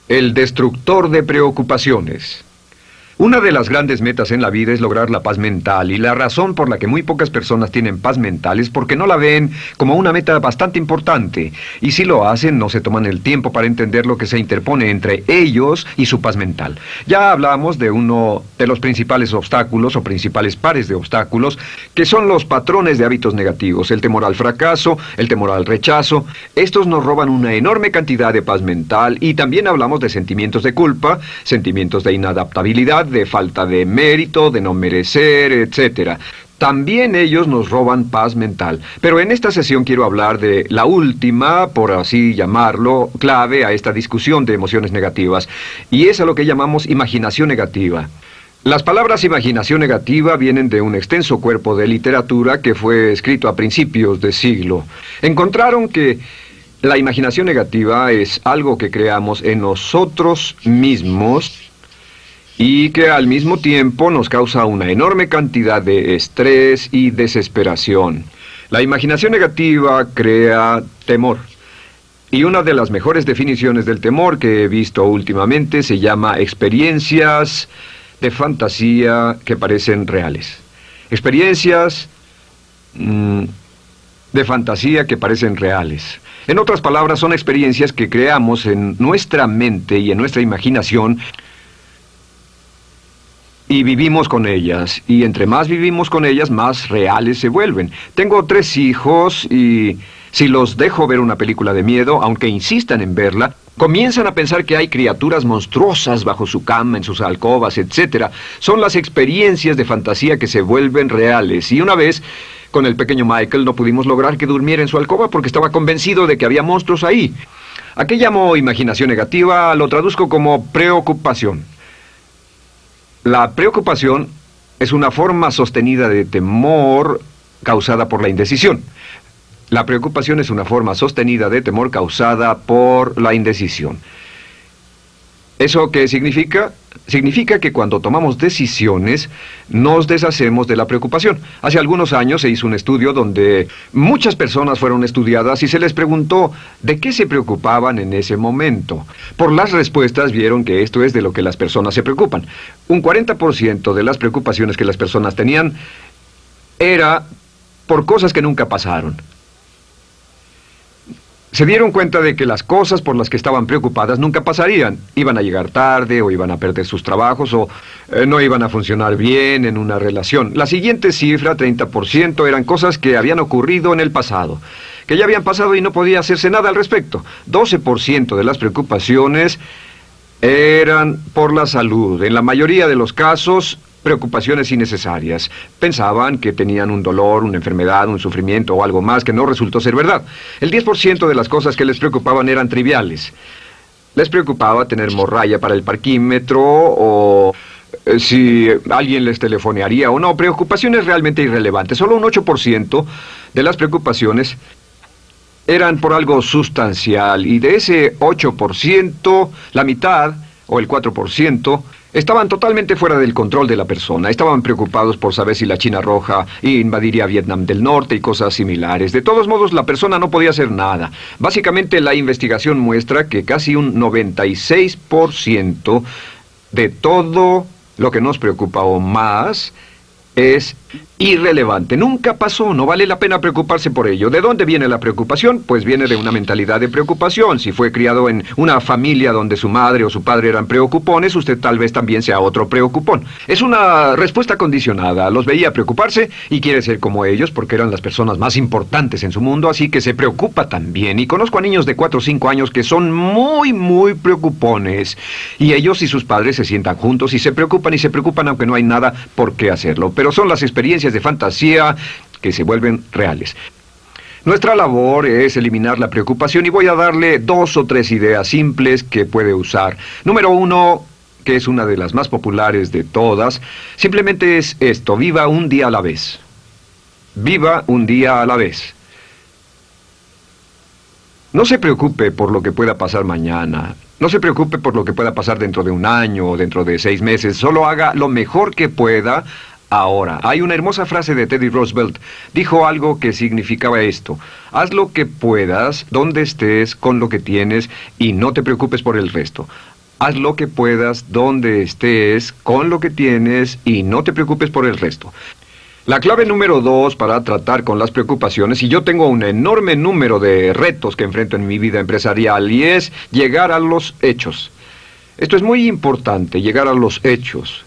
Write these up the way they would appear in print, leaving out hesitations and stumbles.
El destructor de preocupaciones. Una de las grandes metas en la vida es lograr la paz mental, y la razón por la que muy pocas personas tienen paz mental es porque no la ven como una meta bastante importante, y si lo hacen no se toman el tiempo para entender lo que se interpone entre ellos y su paz mental. Ya hablamos de uno de los principales obstáculos o principales pares de obstáculos, que son los patrones de hábitos negativos, el temor al fracaso, el temor al rechazo. Estos nos roban una enorme cantidad de paz mental, y también hablamos de sentimientos de culpa, sentimientos de inadaptabilidad, de falta de mérito, de no merecer, etc. También ellos nos roban paz mental. Pero en esta sesión quiero hablar de la última, por así llamarlo, clave a esta discusión de emociones negativas, y es a lo que llamamos imaginación negativa. Las palabras imaginación negativa vienen de un extenso cuerpo de literatura que fue escrito a principios de siglo. Encontraron que la imaginación negativa es algo que creamos en nosotros mismos y que al mismo tiempo nos causa una enorme cantidad de estrés y desesperación. La imaginación negativa crea temor. Y una de las mejores definiciones del temor que he visto últimamente se llama experiencias de fantasía que parecen reales. Experiencias de fantasía que parecen reales. En otras palabras, son experiencias que creamos en nuestra mente y en nuestra imaginación, y vivimos con ellas, y entre más vivimos con ellas, más reales se vuelven. Tengo 3 hijos, y si los dejo ver una película de miedo, aunque insistan en verla, comienzan a pensar que hay criaturas monstruosas bajo su cama, en sus alcobas, etc. Son las experiencias de fantasía que se vuelven reales. Y una vez, con el pequeño Michael, no pudimos lograr que durmiera en su alcoba porque estaba convencido de que había monstruos ahí. ¿A qué llamo imaginación negativa? Lo traduzco como preocupación. La preocupación es una forma sostenida de temor causada por la indecisión. La preocupación es una forma sostenida de temor causada por la indecisión. ¿Eso qué significa? Significa que cuando tomamos decisiones, nos deshacemos de la preocupación. Hace algunos años se hizo un estudio donde muchas personas fueron estudiadas y se les preguntó de qué se preocupaban en ese momento. Por las respuestas vieron que esto es de lo que las personas se preocupan. Un 40% de las preocupaciones que las personas tenían era por cosas que nunca pasaron. Se dieron cuenta de que las cosas por las que estaban preocupadas nunca pasarían. Iban a llegar tarde, o iban a perder sus trabajos, o no iban a funcionar bien en una relación. La siguiente cifra, 30%, eran cosas que habían ocurrido en el pasado, que ya habían pasado y no podía hacerse nada al respecto. 12% de las preocupaciones eran por la salud. En la mayoría de los casos, preocupaciones innecesarias. Pensaban que tenían un dolor, una enfermedad, un sufrimiento o algo más que no resultó ser verdad. El 10% de las cosas que les preocupaban eran triviales. Les preocupaba tener morralla para el parquímetro, o si alguien les telefonearía o no. Preocupaciones realmente irrelevantes. Solo un 8% de las preocupaciones eran por algo sustancial, y de ese 8%, la mitad, o el 4%, estaban totalmente fuera del control de la persona. Estaban preocupados por saber si la China Roja invadiría Vietnam del Norte y cosas similares. De todos modos, la persona no podía hacer nada. Básicamente, la investigación muestra que casi un 96% de todo lo que nos preocupa o más es irrelevante. Nunca pasó, no vale la pena preocuparse por ello. ¿De dónde viene la preocupación? Pues viene de una mentalidad de preocupación. Si fue criado en una familia donde su madre o su padre eran preocupones, usted tal vez también sea otro preocupón. Es una respuesta condicionada. Los veía preocuparse y quiere ser como ellos porque eran las personas más importantes en su mundo, así que se preocupa también. Y conozco a niños de 4 o 5 años que son muy preocupones. Y ellos y sus padres se sientan juntos y se preocupan aunque no hay nada por qué hacerlo. Pero son las experiencias de fantasía que se vuelven reales. Nuestra labor es eliminar la preocupación, y voy a darle 2 o 3 ideas simples que puede usar. Número 1, que es una de las más populares de todas, simplemente es esto: viva un día a la vez. Viva un día a la vez. No se preocupe por lo que pueda pasar mañana. No se preocupe por lo que pueda pasar dentro de un año o dentro de 6 meses. Solo haga lo mejor que pueda ahora. Hay una hermosa frase de Teddy Roosevelt. Dijo algo que significaba esto: haz lo que puedas, donde estés, con lo que tienes, y no te preocupes por el resto. Haz lo que puedas, donde estés, con lo que tienes y no te preocupes por el resto. La clave número 2 para tratar con las preocupaciones, y yo tengo un enorme número de retos que enfrento en mi vida empresarial, y es llegar a los hechos. Esto es muy importante, llegar a los hechos.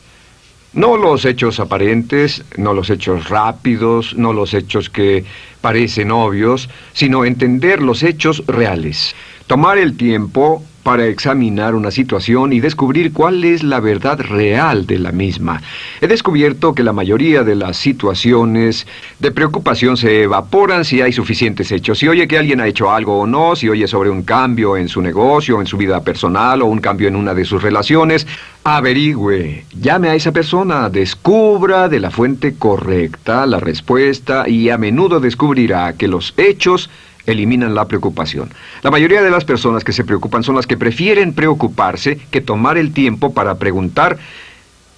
No los hechos aparentes, no los hechos rápidos, no los hechos que parecen obvios, sino entender los hechos reales. Tomar el tiempo para examinar una situación y descubrir cuál es la verdad real de la misma. He descubierto que la mayoría de las situaciones de preocupación se evaporan si hay suficientes hechos. Si oye que alguien ha hecho algo o no, si oye sobre un cambio en su negocio, en su vida personal o un cambio en una de sus relaciones, averigüe, llame a esa persona, descubra de la fuente correcta la respuesta y a menudo descubrirá que los hechos eliminan la preocupación. La mayoría de las personas que se preocupan son las que prefieren preocuparse que tomar el tiempo para preguntar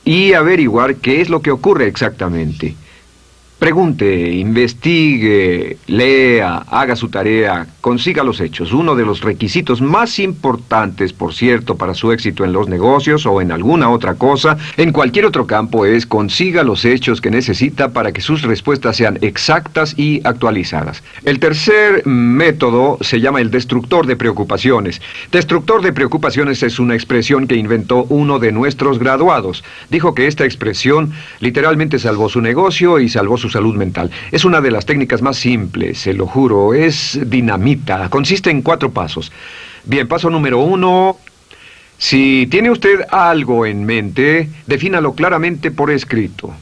y averiguar qué es lo que ocurre exactamente. Pregunte, investigue, lea, haga su tarea, consiga los hechos. Uno de los requisitos más importantes, por cierto, para su éxito en los negocios o en alguna otra cosa, en cualquier otro campo, es consiga los hechos que necesita para que sus respuestas sean exactas y actualizadas. El tercer método se llama el destructor de preocupaciones. Destructor de preocupaciones es una expresión que inventó uno de nuestros graduados. Dijo que esta expresión literalmente salvó su negocio y salvó su salud mental. Es una de las técnicas más simples, se lo juro, es dinamita. Consiste en 4 pasos. Bien, paso número 1. Si tiene usted algo en mente, defínalo claramente por escrito.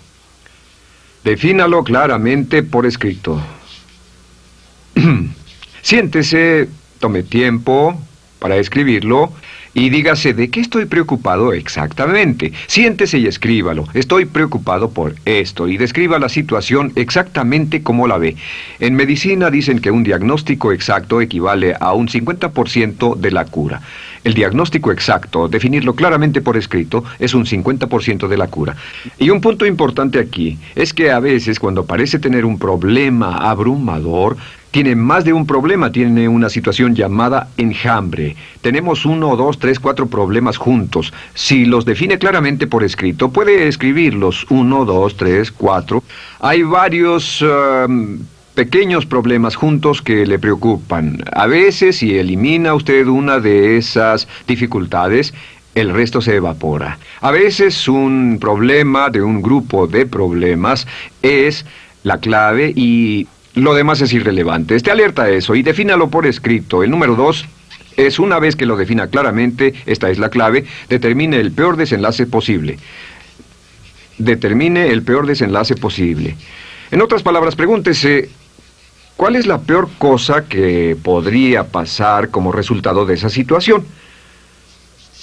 Defínalo claramente por escrito. Siéntese, tome tiempo para escribirlo y dígase de qué estoy preocupado exactamente. Siéntese y escríbalo. Estoy preocupado por esto y describa la situación exactamente como la ve. En medicina dicen que un diagnóstico exacto equivale a un 50% de la cura. El diagnóstico exacto, definirlo claramente por escrito, es un 50% de la cura. Y un punto importante aquí es que a veces cuando parece tener un problema abrumador, tiene más de un problema, tiene una situación llamada enjambre. Tenemos 1, 2, 3, 4 problemas juntos. Si los define claramente por escrito, puede escribirlos 1, 2, 3, 4. Hay varios pequeños problemas juntos que le preocupan. A veces, si elimina usted una de esas dificultades, el resto se evapora. A veces un problema de un grupo de problemas es la clave y lo demás es irrelevante. Esté alerta a eso y defínalo por escrito. El número 2 es, una vez que lo defina claramente, esta es la clave, determine el peor desenlace posible. Determine el peor desenlace posible. En otras palabras, pregúntese, ¿cuál es la peor cosa que podría pasar como resultado de esa situación?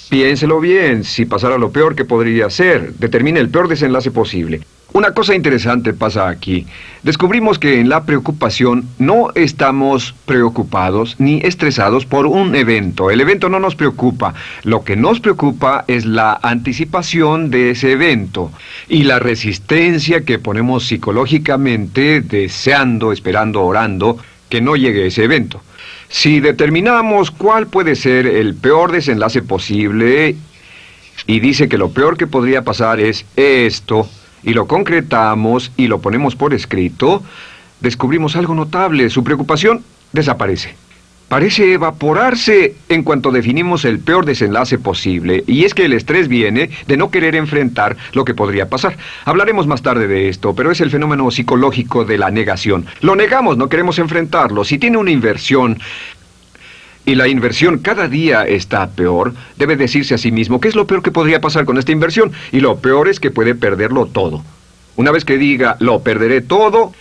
Piénselo bien, si pasara lo peor que podría ser, determine el peor desenlace posible. Una cosa interesante pasa aquí. Descubrimos que en la preocupación no estamos preocupados ni estresados por un evento. El evento no nos preocupa. Lo que nos preocupa es la anticipación de ese evento y la resistencia que ponemos psicológicamente deseando, esperando, orando que no llegue ese evento. Si determinamos cuál puede ser el peor desenlace posible y dice que lo peor que podría pasar es esto, y lo concretamos y lo ponemos por escrito, descubrimos algo notable. Su preocupación desaparece. Parece evaporarse en cuanto definimos el peor desenlace posible, y es que el estrés viene de no querer enfrentar lo que podría pasar. Hablaremos más tarde de esto, pero es el fenómeno psicológico de la negación. Lo negamos, no queremos enfrentarlo. Si tiene una inversión y la inversión cada día está peor, debe decirse a sí mismo, ¿qué es lo peor que podría pasar con esta inversión? Y lo peor es que puede perderlo todo. Una vez que diga, lo perderé todo,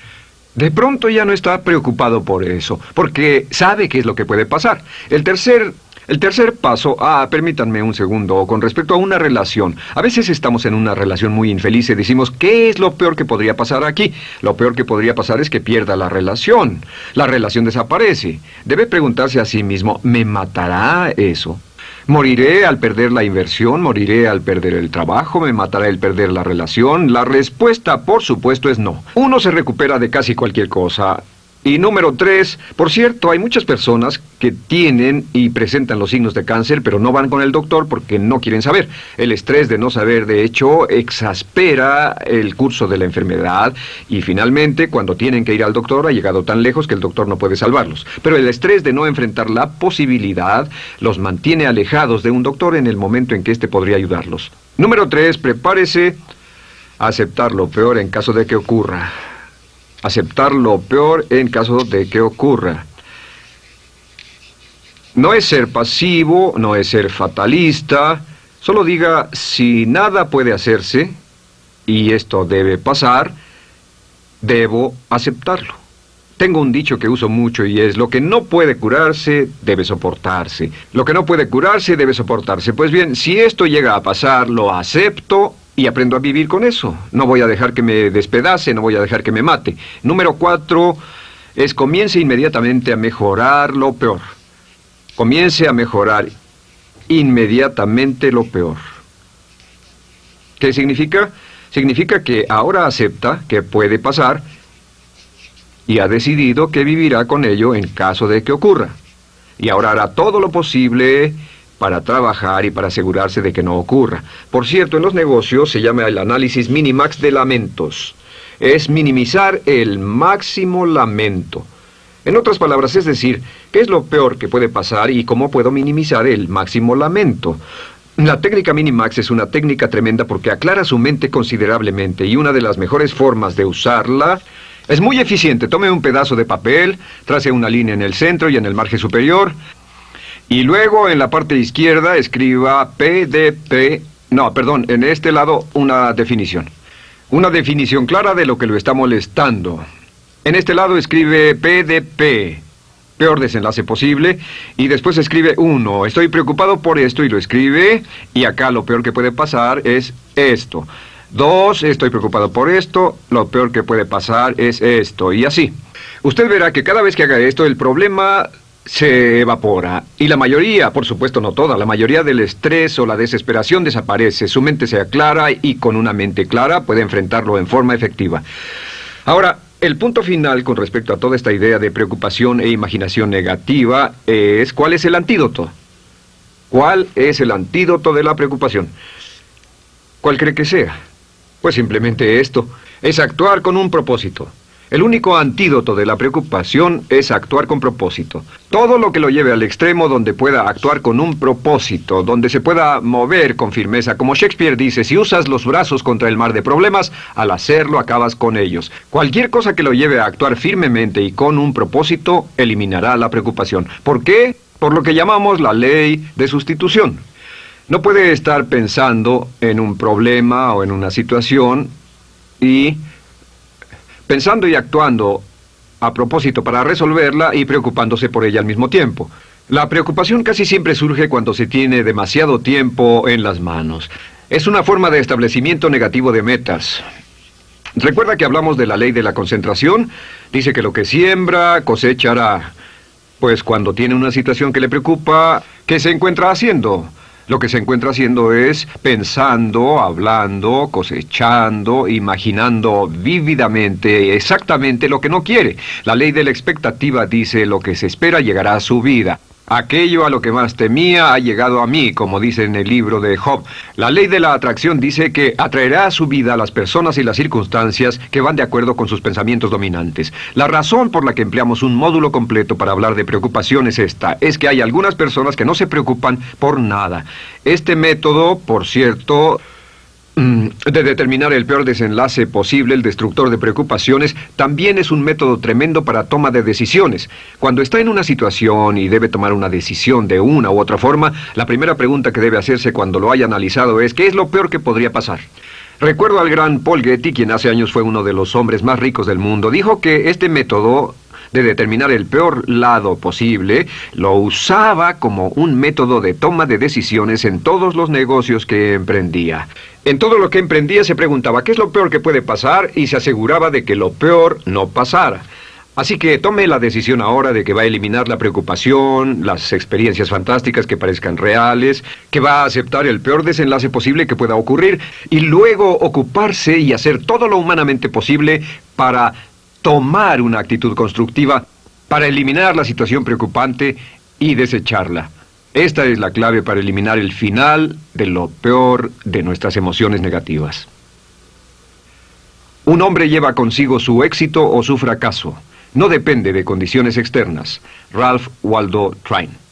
de pronto ya no está preocupado por eso, porque sabe qué es lo que puede pasar. El tercer paso, permítanme un segundo, con respecto a una relación. A veces estamos en una relación muy infeliz y decimos, ¿qué es lo peor que podría pasar aquí? Lo peor que podría pasar es que pierda la relación. La relación desaparece. Debe preguntarse a sí mismo, ¿me matará eso? ¿Moriré al perder la inversión? ¿Moriré al perder el trabajo? ¿Me matará el perder la relación? La respuesta, por supuesto, es no. Uno se recupera de casi cualquier cosa. Y número 3, por cierto, hay muchas personas que tienen y presentan los signos de cáncer, pero no van con el doctor porque no quieren saber. El estrés de no saber, de hecho, exaspera el curso de la enfermedad y finalmente, cuando tienen que ir al doctor, ha llegado tan lejos que el doctor no puede salvarlos. Pero el estrés de no enfrentar la posibilidad los mantiene alejados de un doctor en el momento en que éste podría ayudarlos. Número 3, prepárese a aceptar lo peor en caso de que ocurra. Aceptar lo peor en caso de que ocurra. No es ser pasivo, no es ser fatalista. Solo diga, si nada puede hacerse, y esto debe pasar, debo aceptarlo. Tengo un dicho que uso mucho y es, lo que no puede curarse, debe soportarse. Lo que no puede curarse, debe soportarse. Pues bien, si esto llega a pasar, lo acepto y aprendo a vivir con eso. No voy a dejar que me despedace, no voy a dejar que me mate. Número 4 es comience inmediatamente a mejorar lo peor. Comience a mejorar inmediatamente lo peor. ¿Qué significa? Significa que ahora acepta que puede pasar y ha decidido que vivirá con ello en caso de que ocurra. Y ahora hará todo lo posible para trabajar y para asegurarse de que no ocurra. Por cierto, en los negocios se llama el análisis minimax de lamentos. Es minimizar el máximo lamento. En otras palabras, es decir, ¿qué es lo peor que puede pasar y cómo puedo minimizar el máximo lamento? La técnica Minimax es una técnica tremenda porque aclara su mente considerablemente y una de las mejores formas de usarla es muy eficiente. Tome un pedazo de papel, trace una línea en el centro y en el margen superior y luego en la parte izquierda escriba en este lado una definición. Una definición clara de lo que lo está molestando. En este lado escribe PDP, peor desenlace posible, y después escribe 1, estoy preocupado por esto, y lo escribe, y acá lo peor que puede pasar es esto. 2, estoy preocupado por esto, lo peor que puede pasar es esto, y así. Usted verá que cada vez que haga esto, el problema se evapora, y la mayoría, por supuesto no toda, la mayoría del estrés o la desesperación desaparece, su mente se aclara, y con una mente clara puede enfrentarlo en forma efectiva. Ahora, el punto final con respecto a toda esta idea de preocupación e imaginación negativa es ¿cuál es el antídoto? ¿Cuál es el antídoto de la preocupación? ¿Cuál cree que sea? Pues simplemente esto, es actuar con un propósito. El único antídoto de la preocupación es actuar con propósito. Todo lo que lo lleve al extremo donde pueda actuar con un propósito, donde se pueda mover con firmeza. Como Shakespeare dice, si usas los brazos contra el mar de problemas, al hacerlo acabas con ellos. Cualquier cosa que lo lleve a actuar firmemente y con un propósito, eliminará la preocupación. ¿Por qué? Por lo que llamamos la ley de sustitución. No puede estar pensando en un problema o en una situación y pensando y actuando a propósito para resolverla y preocupándose por ella al mismo tiempo. La preocupación casi siempre surge cuando se tiene demasiado tiempo en las manos. Es una forma de establecimiento negativo de metas. ¿Recuerda que hablamos de la ley de la concentración? Dice que lo que siembra, cosechará. Pues cuando tiene una situación que le preocupa, ¿qué se encuentra haciendo? Lo que se encuentra haciendo es pensando, hablando, cosechando, imaginando vívidamente exactamente lo que no quiere. La ley de la expectativa dice lo que se espera llegará a su vida. Aquello a lo que más temía ha llegado a mí, como dice en el libro de Job. La ley de la atracción dice que atraerá a su vida a las personas y las circunstancias que van de acuerdo con sus pensamientos dominantes. La razón por la que empleamos un módulo completo para hablar de preocupación es esta, es que hay algunas personas que no se preocupan por nada. Este método, por cierto, de determinar el peor desenlace posible, el destructor de preocupaciones, también es un método tremendo para toma de decisiones. Cuando está en una situación y debe tomar una decisión de una u otra forma, la primera pregunta que debe hacerse cuando lo haya analizado es ¿qué es lo peor que podría pasar? Recuerdo al gran Paul Getty, quien hace años fue uno de los hombres más ricos del mundo, dijo que este método de determinar el peor lado posible, lo usaba como un método de toma de decisiones en todos los negocios que emprendía. En todo lo que emprendía se preguntaba ¿qué es lo peor que puede pasar? Y se aseguraba de que lo peor no pasara. Así que tome la decisión ahora de que va a eliminar la preocupación, las experiencias fantásticas que parezcan reales, que va a aceptar el peor desenlace posible que pueda ocurrir y luego ocuparse y hacer todo lo humanamente posible para tomar una actitud constructiva para eliminar la situación preocupante y desecharla. Esta es la clave para eliminar el final de lo peor de nuestras emociones negativas. Un hombre lleva consigo su éxito o su fracaso. No depende de condiciones externas. Ralph Waldo Trine.